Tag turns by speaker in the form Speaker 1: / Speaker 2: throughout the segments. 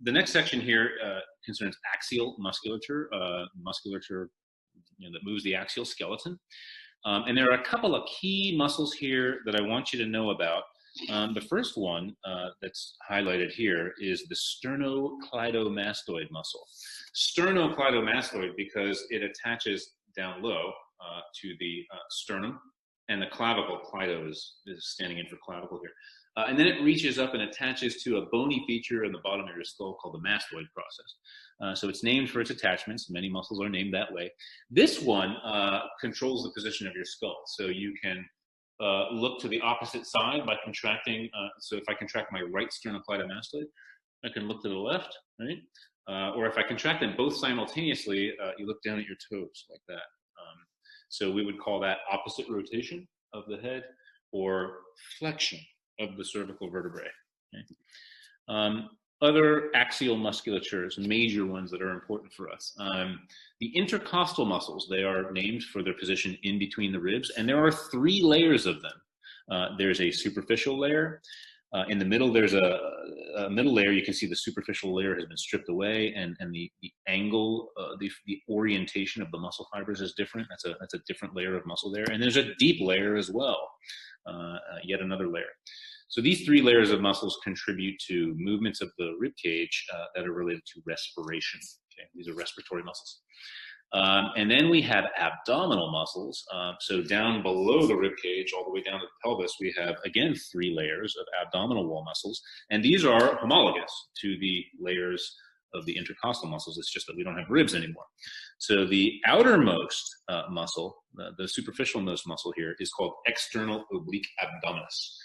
Speaker 1: The next section here concerns axial musculature, musculature that moves the axial skeleton. And there are a couple of key muscles here that I want you to know about. The first one that's highlighted here is the sternocleidomastoid muscle. Sternocleidomastoid because it attaches down low to the sternum, and the clavicle, cleido is standing in for clavicle here. And then it reaches up and attaches to a bony feature in the bottom of your skull called the mastoid process. So it's named for its attachments. Many muscles are named that way. This one controls the position of your skull. So you can look to the opposite side by contracting. So if I contract my right sternocleidomastoid, I can look to the left, right? Or if I contract them both simultaneously, you look down at your toes like that. So we would call that opposite rotation of the head or flexion of the cervical vertebrae. Okay. Other axial musculatures, major ones that are important for us. The intercostal muscles, they are named for their position in between the ribs, and there are 3 layers of them. There's a superficial layer. In the middle, there's a middle layer. You can see the superficial layer has been stripped away, and the angle, the orientation of the muscle fibers is different. That's a different layer of muscle there. And there's a deep layer as well, yet another layer. So these 3 layers of muscles contribute to movements of the rib cage that are related to respiration. Okay, these are respiratory muscles. And then we have abdominal muscles. So down below the rib cage, all the way down to the pelvis, we have, again, 3 layers of abdominal wall muscles. And these are homologous to the layers of the intercostal muscles. It's just that we don't have ribs anymore. So the outermost muscle, the superficialmost muscle here, is called external oblique abdominis.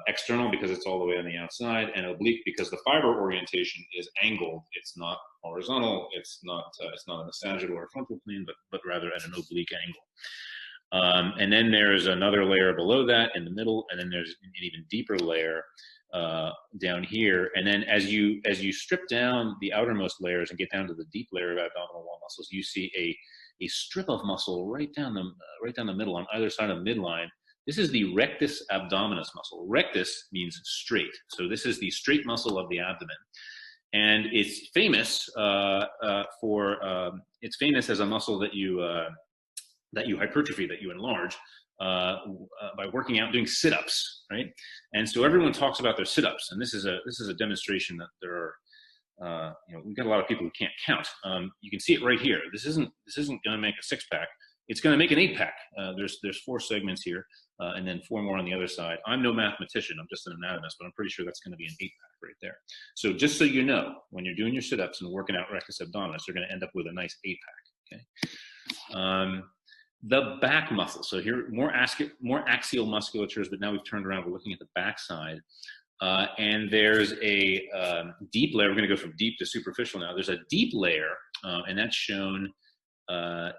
Speaker 1: External because it's all the way on the outside, and oblique because the fiber orientation is angled. It's not horizontal. It's not in the sagittal or frontal plane, but rather at an oblique angle. And then there's another layer below that in the middle, and then there's an even deeper layer down here. And then as you strip down the outermost layers and get down to the deep layer of abdominal wall muscles, you see a strip of muscle right down the middle on either side of midline. This is the rectus abdominis muscle. Rectus means straight. So this is the straight muscle of the abdomen. And it's famous it's famous as a muscle that you hypertrophy, that you enlarge by working out, doing sit-ups, right? And so everyone talks about their sit-ups, and this is a demonstration that there are, we've got a lot of people who can't count. You can see it right here. This isn't going to make a 6-pack. It's going to make an 8-pack. There's 4 segments here, and then 4 more on the other side. I'm no mathematician. I'm just an anatomist, but I'm pretty sure that's going to be an 8-pack right there. So just so you know, when you're doing your sit-ups and working out rectus abdominis, you're going to end up with a nice 8-pack. Okay. The back muscle. So here, more axial musculatures, but now we've turned around. We're looking at the back side. And there's a deep layer. We're going to go from deep to superficial now. There's a deep layer, and that's shown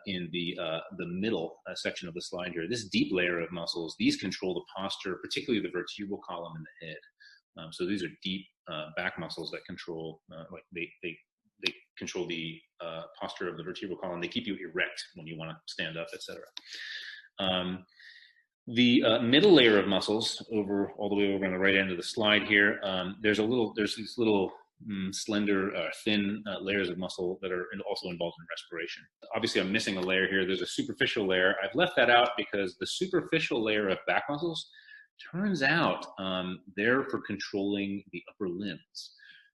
Speaker 1: in the middle section of the slide here. This deep layer of muscles, these control the posture, particularly the vertebral column in the head. So these are deep back muscles that control, they control the posture of the vertebral column. They keep you erect when you want to stand up, etc. The middle layer of muscles, all the way over on the right end of the slide here, there's these little slender, thin layers of muscle that are also involved in respiration. Obviously, I'm missing a layer here. There's a superficial layer. I've left that out because the superficial layer of back muscles, turns out they're for controlling the upper limbs.